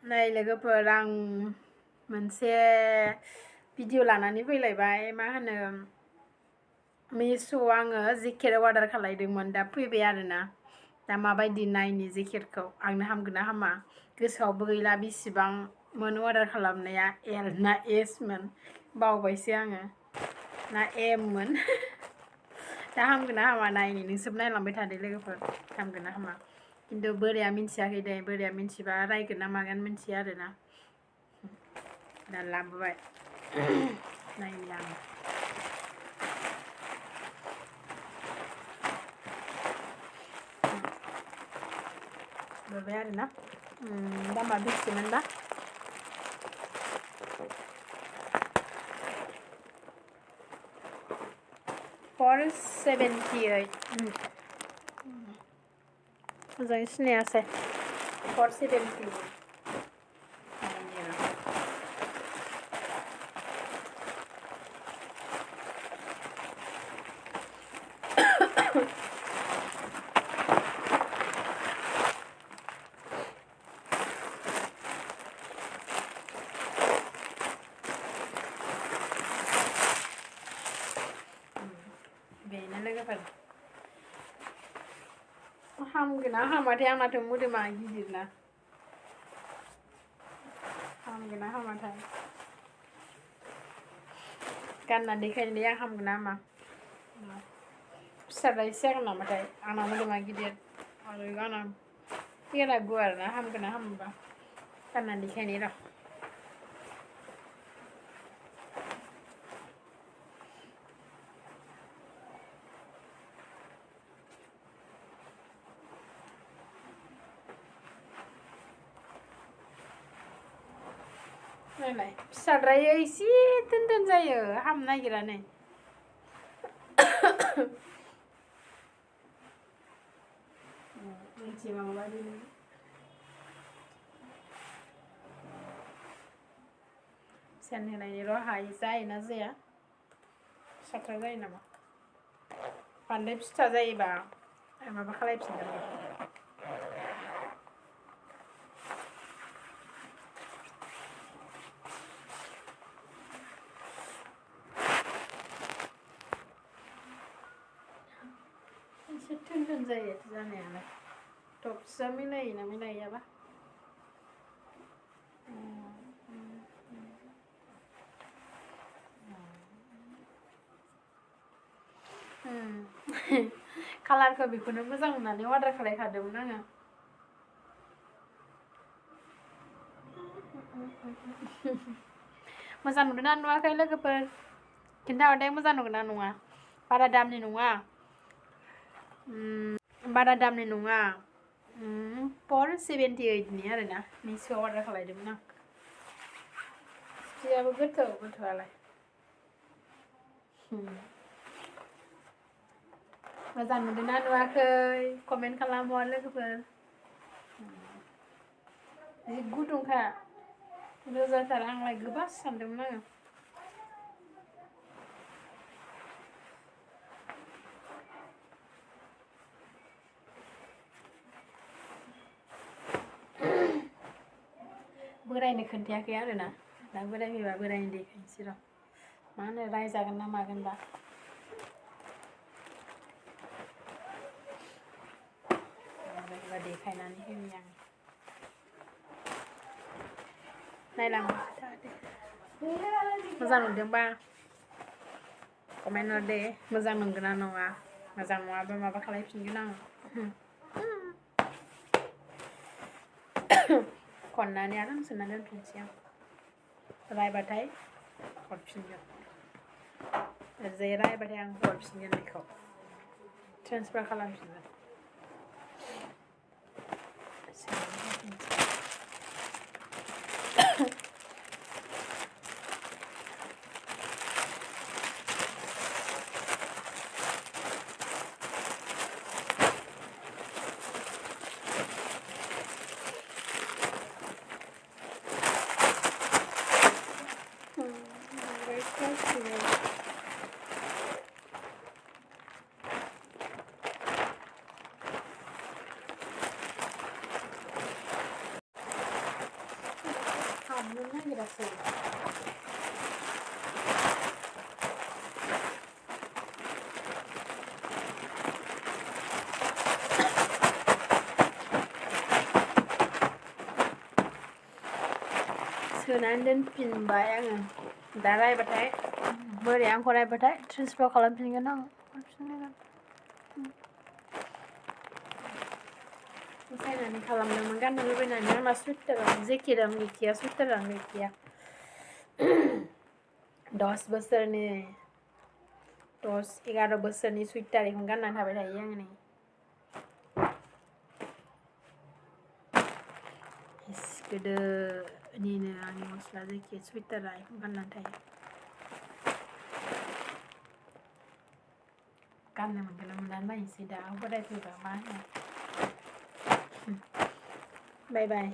नै लोगोफोर आं मोनसे भिडिअ लानानै फैलायबाय मा होनो मिश'आव आङो जेकेट अर्डार खालायदोंमोन दा फैबाय आरोना दा माबायदि नायनि जेकेटखौ आंनो हामगोन ना हामा गोसोआवबो गैला बेसेबांमोन अर्डार खालामनाया एल ना एसमोन बावबायसो आङो ना एममोन दा हामगोन ना हामा नायनि नोंसोर नायलांबाय थादो लोगोफोर हामगोन ना हामा खिन्थु बोराया मिन्थियाखै दे बोराया मिन्थिबा रायगोन ना मागोन मिन्थिया आरोना दा लाबोबाय नायनि आं लाबोबाय आरोना दामा बेसेमोनबा $4.78 मोजाङै सिनायासै $4.78 बेनो लोगोफोर हामगोन ना हामाथाय आंनाथ' मोदोमा गिदिरना हामगोन ना हामाथाय गानना देखायनोलै आं हामगोन ना हामा फिसाद्रायसो जागोन नामाथाय आंना मोदोमा गिदिर आरो आंना फेरा गुवार ना हामगोन ना हामाबा गानना देखायनि र' नायलाय फिसाद्रायो एसे दोन जायो हामनो नागिरा नै मिथिबा माबायदि सेन होनायनि र' हायो जायोना जाया फिसाद्राय जायो नामा बांद्राय फिसा जायोबा माबा खालायफिनगोन एसे थोन जायो जानायालाय टप्सआ मिलायोना मिलायाबा कालारखौ बेखौनो मोजां मोननानै अर्डार खालायखादोंमोन आङो मोजां नुदोंना नुवाखै लोगोफोर खिन्थाहरदे मोजां नुगोन ना नङा बारा दामनि नङा बारा दामनि नङा $4.78 आरोना मिश'आव अर्डार खालायदोंमोन आं सियाबो गोथौआलाय मोजां नुदोंना नुवाखै कमेन्ट खालामहर लोगोफोर जि गुदुंखा रोजाथार आंलाय गोबा सानदोंमोन आङो बोरायनो खोन्थायाखै आरोना दा बोराय फैबा बोरायनो देखायनोसै र' मा होनो रायजागोन ना मागोनबा देखायनानै होनि आं नायलांबाय थादो मोजां नुदोंबा कमेन्ट हरदे मोजां नंगोन ना नङा मोजां नङाबा माबा खालायफिनगोन आं खननानै आराम सोना दोनफिनसै आं रायबाथाय हरफिनगोन जे रायबाथाय आं हरफिनगोन बेखौ ट्रेन्सफार खालामफिनगोन गासै सोनानै दोनफिनबाय आङो दा रायबाथाय बोरै आंखौ रायबाथाय ट्रेन्सफार खालामफिनगोन आं फसायनानै खालामदोंमोन गाननो लुबैनानै आंना सुइटारानो जेकेटआनो गैखाया सुइटारानो गैखाया 10-11 बोसोरनि सुइटार बेखौनो गाननानै थाबाय थायो आङो नै गोदोनिनो आंनि गस्ला जेकेट सुइटारा बेखौनो गाननानै थायो गाननो मोनगोन ना मोना नायनोसै दा बोराय फैबा मा होनो बाय बाय